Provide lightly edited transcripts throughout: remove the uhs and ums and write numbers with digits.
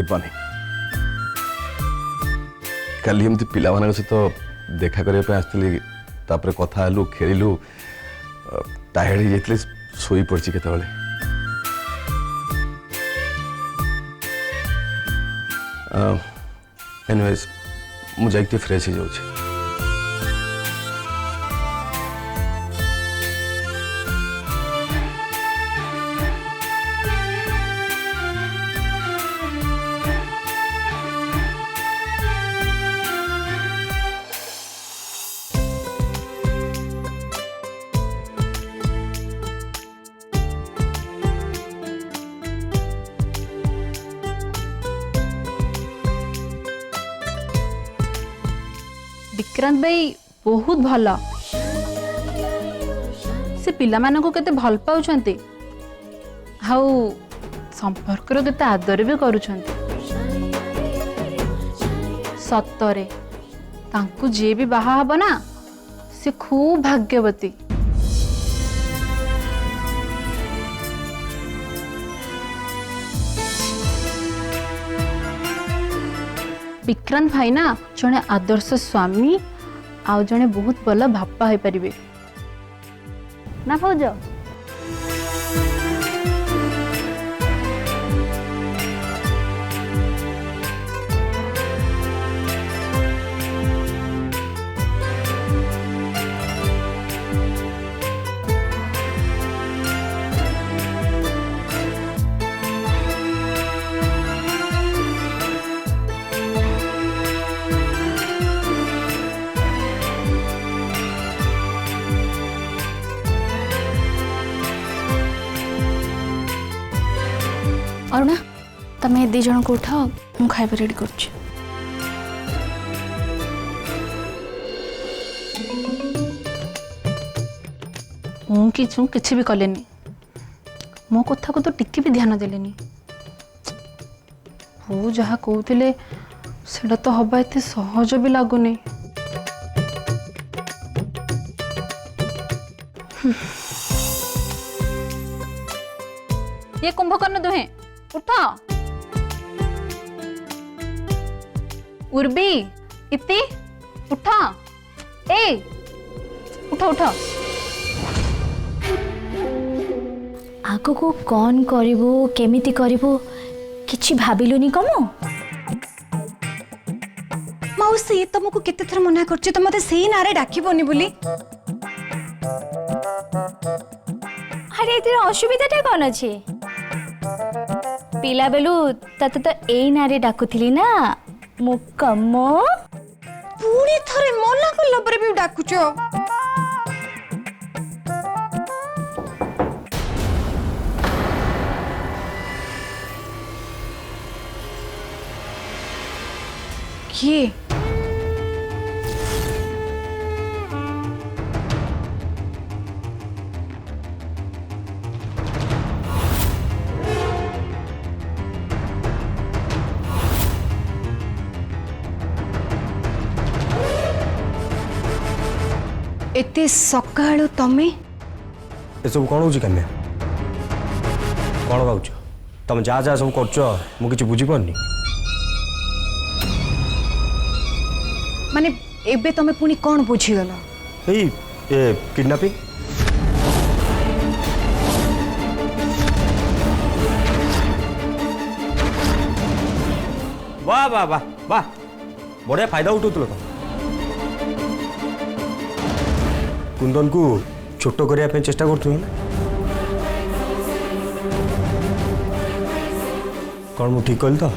हेबानी काली एमती पिला सहित देखा करने आसती तापर कथा हेलु खेलु टायर्ड हो जाते शोई पड़ी केत एनीवेज मुझे फ्रेश हो जाऊँ विक्रांत भाई बहुत भल से पिला मानक केते भल पाउछंती हाउ संपर्क रो केते आदर भी करूछंती सत्तरे तांकु जे भी बाहा हबो ना से खूब भाग्यवती विक्रांत भाई ना जने आदर्श स्वामी आउ जने बहुत भल भापा हो पारे ना भाउज अरुणा तमें दी जन को उठाओ मु खाइबा रेडी करछि किसी भी कलेनी मो कथा को तो टिके भी ध्यान देलेनी वो जहाँ कहते सेटा तो हवा एते सहज भी लगुनि ये कुंभकर्ण दुहे उठा उर्बी इति उठा ए उठा उठा आगो को कौन करिवो केमिति करिवो किछि भाबिलुनी कमो मौसी तुमको केते थर मना करछि त मते सेही नारे डाकिबोनी बोली अरे इतिर असुविधाटा कौन अछि पिला बेलू तते तो एई नारे डाकुथिली ना मुकम्मो पूरी थरे मना कला पर भी डाकुछो ये एते सकाळो तमे ए सब कौन होची कन्या कौन गाउछ तुम जा जा सब करछ मु किछ बुझी परनी माने एबे तमे पुनी कोन बुझी गलो ए किडनैपिंग वाह वाह वाह वाह बढ़िया फायदा उठौतलो तुम कुंदन को छोट करने चेष्टा कर कौन मु ठीक कहली तो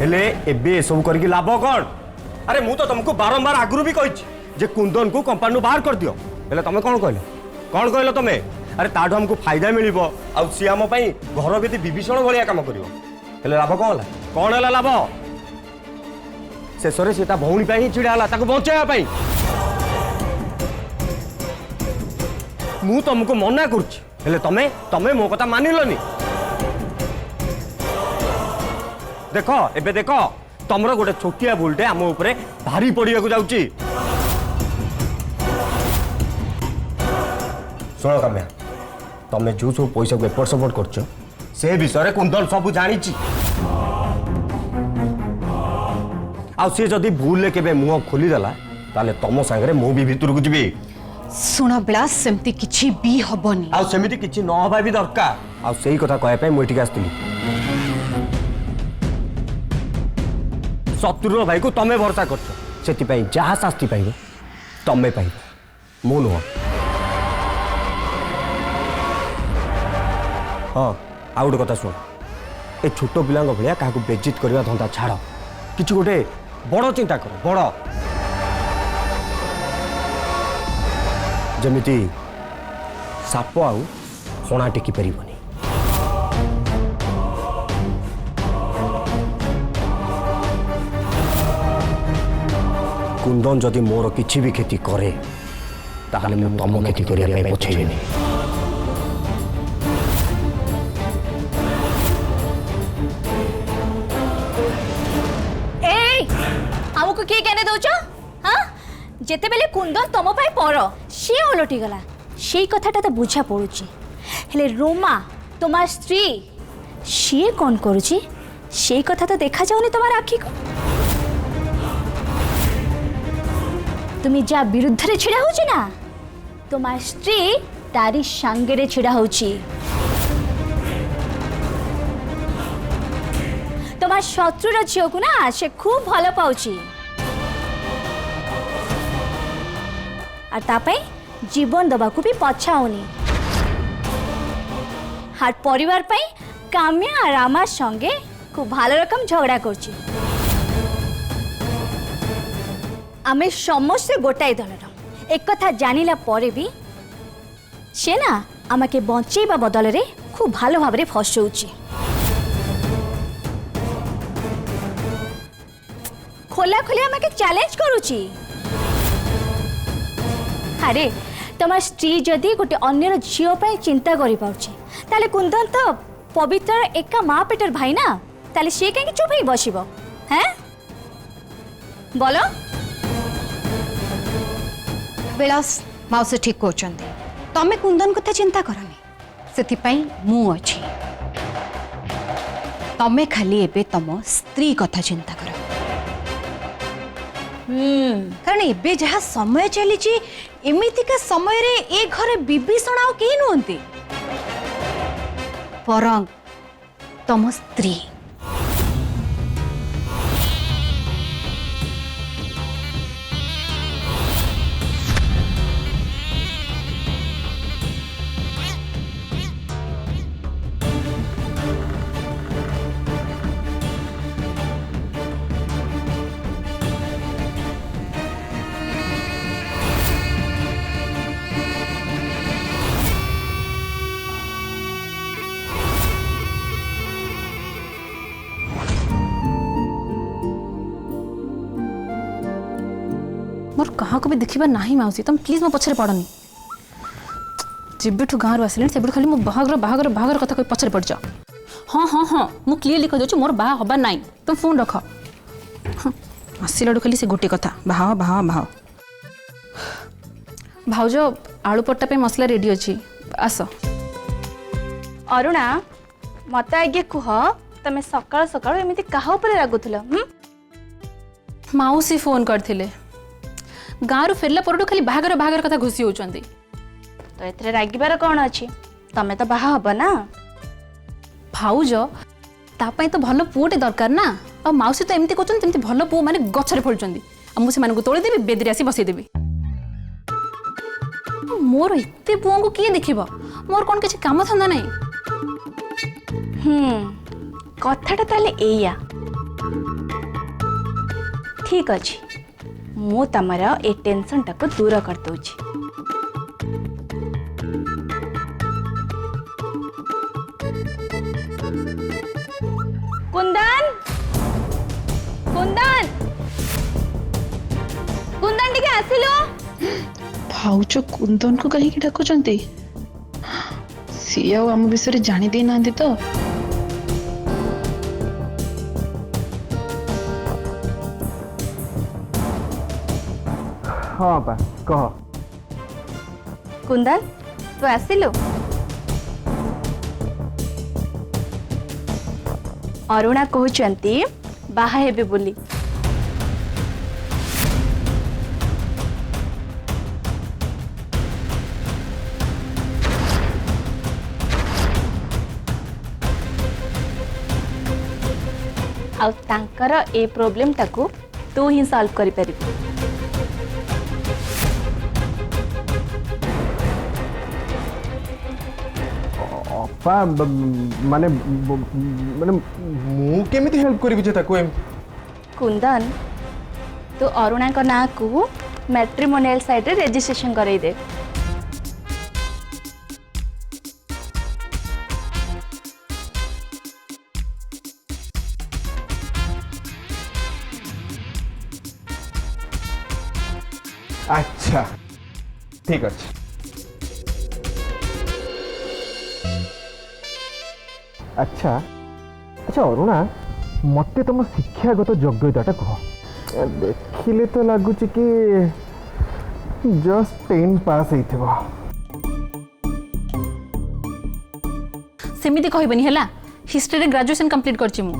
हेले एबे सब करके लाभ कौन अरे मु तो तुमको बारंबार आगु भी कही जे कुंदन को कंपनी बाहर कर दियो हेले तमे कौन कहल तमे अरे ताठू हमको फायदा मिलिबो आ सी आम पई घर बेती विभीषण भलिया काम करिवो हेले लाभ कौन है लाभ शेष से ता भौणी पई चिड़ा हला ताको बचाया पई मु तुमको मना करुच्ची हेले तमे तमे मो कथा मानिलनी देख एबे देख तमरो गोटे छोटिया भूलटे आम उपरे भारी पड़िया को जाउची सुनो काम्या तमे जो सब पैसा को एपट सपोर्ट करछ से विषय कुंदन सब जानी आ सी जदि भूल के मुह खोलीदेला ताले तुम सागरे मु भी भितर को जीवी शुण बिलास सेमती किछि भी हबनी आ सेमिति किछि न हबा भी दरकार आ सेही कथा कहै पई मोइटिक आस्तिली शत्रु भाई को तमे भरोसा करछ सेति पई जहा शास्ति पाइबो तमे पाइबो मु नुह हाँ आ गोटे कथा शुण ए छोट पिला भाया क्या बेजित करवा धंदा छाड़ कि गोटे बड़ चिंता कर बड़ जमिति साप आउ फणा टेकी पारिबनी कुंदन जदि मोर किछि भी खेती करे ताहले मु तम खेती करिया पई पछेइबेनी आमको किए कहने दौच हाँ जेते बेले कुंदन तुम पाई पर सी ओलटी गला से कथाटा तो बुझा पड़ुची हेले रोमा तुम्हार स्त्री सी कौन करुची से कथा तो देखा जाऊनी तुम्हार आखि को तुम्हें जा विरुद्ध रे छिड़ा होची ना तुम्हार स्त्री तारी सांगे रे छिड़ा होची तुम्हार शत्रुर झील को ना से खूब भल पाउची और तापाई जीवन दबा को भी पछाउनी हार परिवार पाई काम्या और आमार संगे खूब भालो रकम झगड़ा करची आमे समस्त गोटाई दलर एक कथा जानिला परे भी से ना आमाके बंचेबा बदल रे खूब भालो भाबरे फसौची खोला खोली आमाके चैलेंज करूची अरे तुम स्त्री जदि गोटे अन्यर झील पर चिंता करि पाउची ताले कुंदन तो पवित्र एका माँ पेटर भाई ना ताले से कहीं चुप ही बसिबो हैं बोलो बिलास माउसे ठीक कहते तमे कुंदन कथा चिंता करनी से मु अच्छी तमे खाली एबे तम स्त्री कथा चिंता कर कारण एबे जहाँ समय चली एमितिका समय रे ए घरे विभीषण आउ केही नुहंती परंग तम स्त्री मोर कहा को भी देखा ना माउसी तुम प्लीज मो पछरे पड़नी जेबेठू गाँव आसिले से खाली मो बाहागर बाहागर बाहागर कथा कोई पछरे पड़ जा हाँ हाँ हाँ मु क्लीयरली कह दूँ मोर बाहा हबार नाई तुम फोन रख आसिलू खाली से गोटे कथा बाहा बाहा बाहा भाउज आलू पट्टा पे मसला रेडी अच्छी आस अरुणा मत आगे कह तमें सकाल सकाल एमती क्या रागुल माउसी फोन करथिले गाँव फेरला पर खाली बाहागर बाहागर कथा घुसी होचंदी तो एथरे रागिबार कौन अच्छी तमें तो बाहा हब ना भाउज तापाई तो भल पुओटे दरकार ना आ माउसी तो एमती कहते तेमती भल पुओ माने गछरे फलुचंदी आ मु से तोड़ी देबी बेदरे आसी बसई देबी मोर एते पुओ को किए देखिबो मोर कोन किछि काम धंदा नहीं कथाटा ताले एया ठीक अच्छी मु तमर ए टेंशन टाको दूर कर दूची कुंदन कुंदन कुंदन टिके आसिलो भाउज कुंदन को कहीं डाकुचंती सी आम विषय जानी दे ना तो हाँ बा कह कुंदन तू आसिलो अरुणा कहते बाहा हेबे बोली। आउ तांकर ए प्रॉब्लम टाकू तू ही सॉल्व करि परिबू। अपा माने माने मु केमिति हेल्प करिबि जे ताको एम कुंदन तू अरुणा को ना को मैट्रिमोनियल साइट रे रजिस्ट्रेशन करई दे। अच्छा ठीक अछि। अच्छा अच्छा अरुणा मते तुम शिक्षागत योग्यता कह देखिले तो लगुच कि जस्ट 10 पास हेइथिबो। सेमिति कहबनी हैला हिस्ट्री रे ग्रेजुएशन कंप्लीट करछि मु।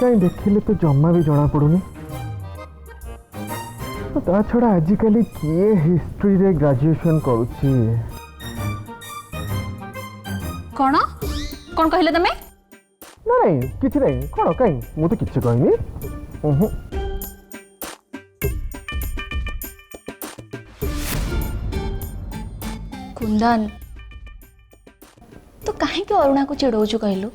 कहीं देखिले तो जम्मा भी जना पड़ुनी। ता छड़ा आजिकल किए हिस्ट्री रे ग्रेजुएशन करूची। कौन कौन कहले तमे? नहीं किछ नहीं कौन कहीं मु तो किछ कहनी। कुंदन तो काहे के अरुणा को चिड़ौचु कहलु?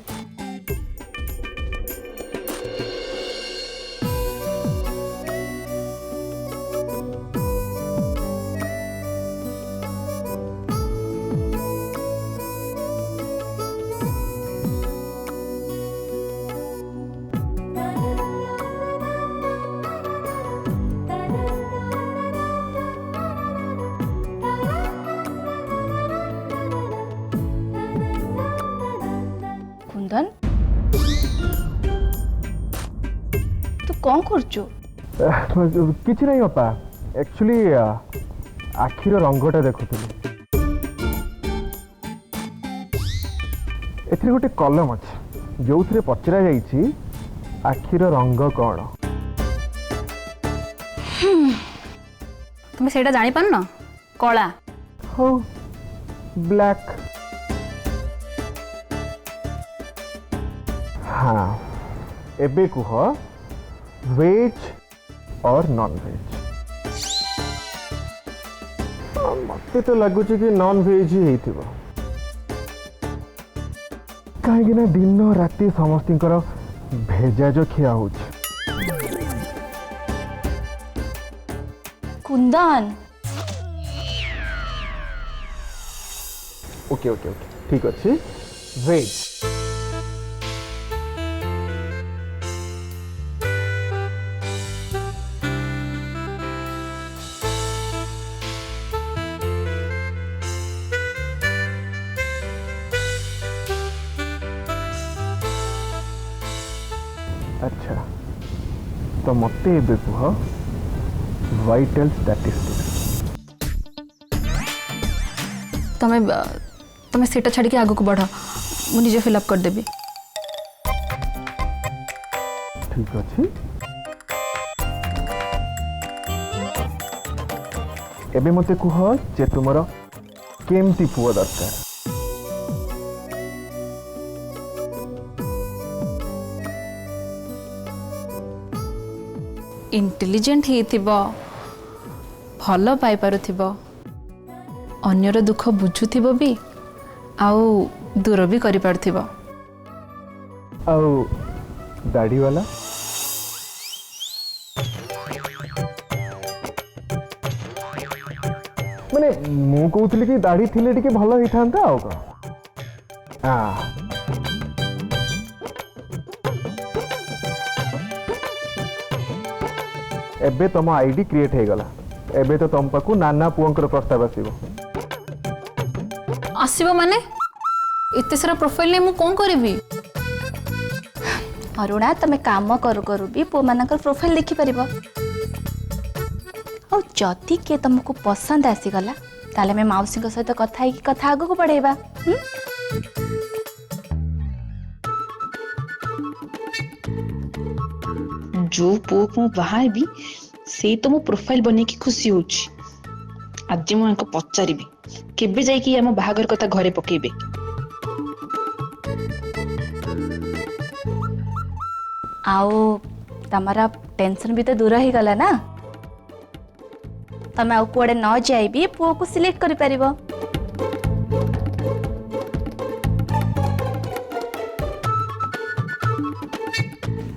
कुंदन तू कौन करचु? किछ नहीं अपा एक्चुअली आखिर रंगटा देखुଥିଲି। एथि गोटे कलम अछि जो थरे पचरा जाइछि आखिर रंग कौन। तुम सेटा जानि पान न कला हो ब्लैक। हाँ एबे कुह वेज और नॉन वेज। मते तो लगुच कि नॉन वेज ही हेइथिबो कहीं ना दिन राति समस्तिंकर भेजाज खिया होछ। कुंदन ओके ओके ओके ठीक अच्छे वेज। अच्छा तो मते एबे कुह वाइटल स्टैटिस्टिक्स। तमें सेटा छाड़ी के आगो को बढ़ मु निजे फिलअप कर देबी। ठीक अच्छे एबे मते कुह जे तुमर केमती पुआ दरकार। इंटेलिजेंट हेतिबो भल पाई पारुथिबो अन्यर दुख बुझुथिबो भी आउ दूर भी करि पारुथिबो। आउ दाढ़ी वाला माने मु कहूतली कि दाढ़ी थिले टिके भल ही थांता आउ का। एबे तुम आईडी क्रिएट हो गला। एबे तो तुम पाकू नाना पुअंकर प्रस्ताव आसीबो। आसीबो माने इत्ते सारा प्रोफाइल ने मु कोन करबी? अरुणा तमें काम करू करू भी पु मानकर प्रोफाइल देखि परिबो। और जदि के तुमको पसंद आसीगला ताले मैं माउसी सहित कथा आगू को बढ़ेबा। जो पुओ को बाहा भी से तो मो प्रोफाइल बने की खुशी होची। आज मु पचारि केबे जाइकी आम बाहागर कथा घरे पकेबे। आओ तमारा टेंशन भी तो दूर ही गला ना। तमे आउ कुआडे न जाई भी पुओ को सिलेक्ट करि परिबो।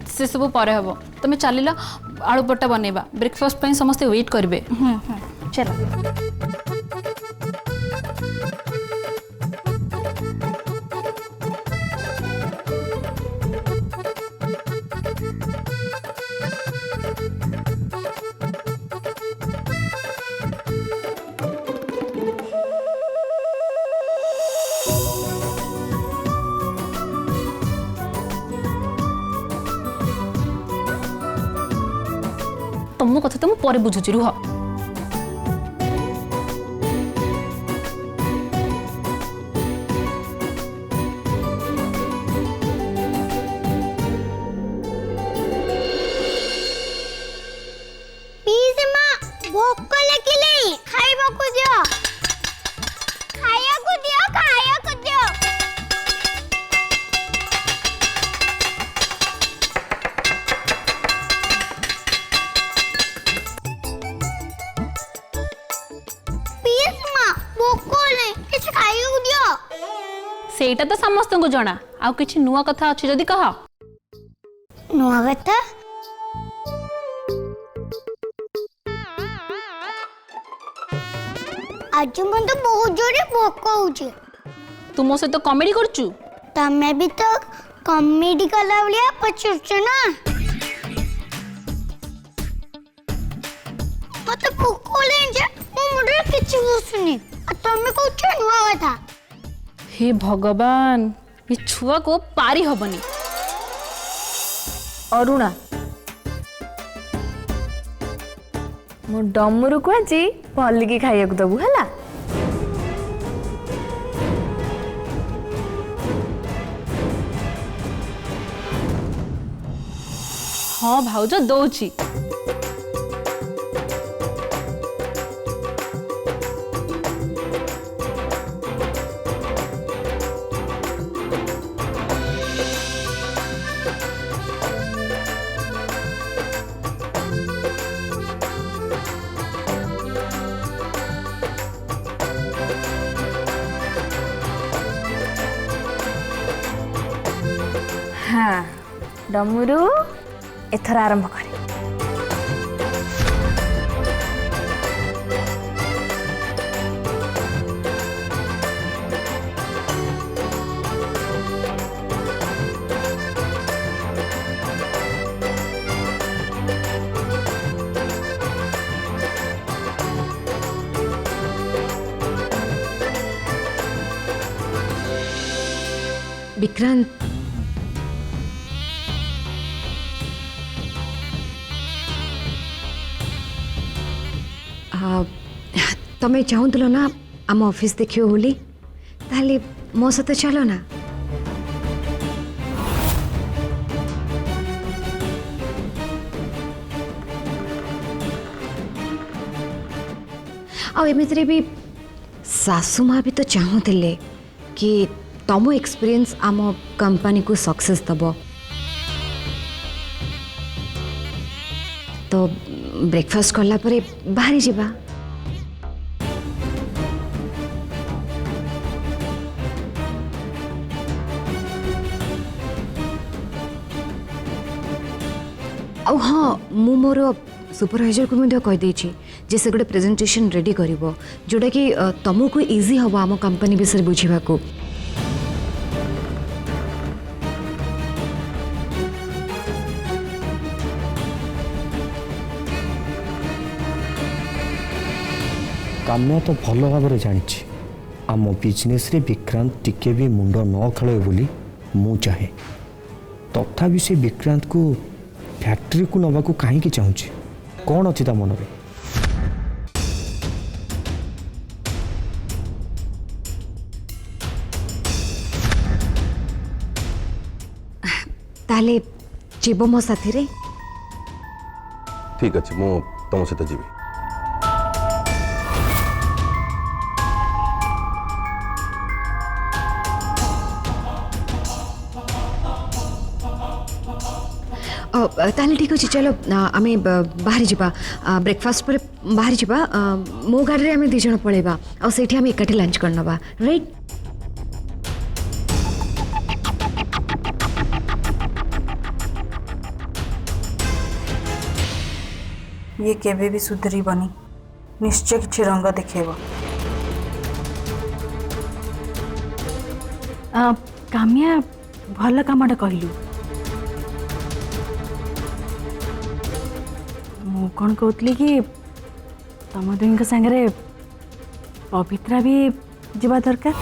से सब पर हम तुम चल आलू पट्टा बनैबा ब्रेकफास्ट समस्ते वेट करेंगे। चलो तुम कथा तो मुझे पर बुझुची रुह। भोक लगिले खाइबा को दियो खाया को दियो खाया को दियो। प्लीज मां भोक ले किछ खाया को दियो। सेटा तो समस्त को जना आ किछ नुआ कथा अछि जदी कह। नुआ कथा आज मन तो बहुत जोरे भोक होउचे। तुम से तो कॉमेडी करचू। तमे भी तो कॉमेडी कला भलिया पचुच ना। मत भोक ले जे मो मुंडे किछ बुसुनी आ तमे कहछ नुआ कथा। हे भगवान ये छुआ को पारी हबनी। अरुणा मो डमरू को आज भलिकी खाइया दबू है। हाँ भाउज दौची। हाँ डमरू एथर आरंभ करे। विक्रांत तमें चाहूल ना आम ऑफिस देखियो बोली ताले मो सहित चलो ना। आमती भी सासू माँ भी तो चाहूले कि तुम एक्सपीरियंस आम कंपनी को सक्सेस दब। तो ब्रेकफास्ट कला परे बाहरी जावा। हाँ मु मोर सुपरवाइजर को कहीदे से गोटे प्रेजेंटेशन रेडी कर जोटा कि तुमको इजी हम आम कंपनी विषय बुझा। काम्या तो भल भाव जानी आम बिजनेस रे विक्रांत टिके भी मुंड न खेल बोली मु चाहे तथापि से विक्रांत को फैक्ट्री को नवा को कहीं चाहूँ कौन अच्छी ता मन में। ताले जीव मो साथी रे ठीक अच्छे मु तुम सहित जीवी ताले ठीक अच्छे चलो आम बाहरी जावा ब्रेकफास्ट पर बाहरी जावा मो गाड़ी रे आम दी जन पलैबा आ सेठी आम एकाठी लंच करनबा राइट ये केबे भी सुधरबनी निश्चय किसी रंग देखेब कामिया भल कामटा कहलु मु कौन कहती कि तुम दुई सागरे पवित्रा भी जीवा दरकार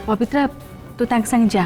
पवित्रा तू तांक संग जा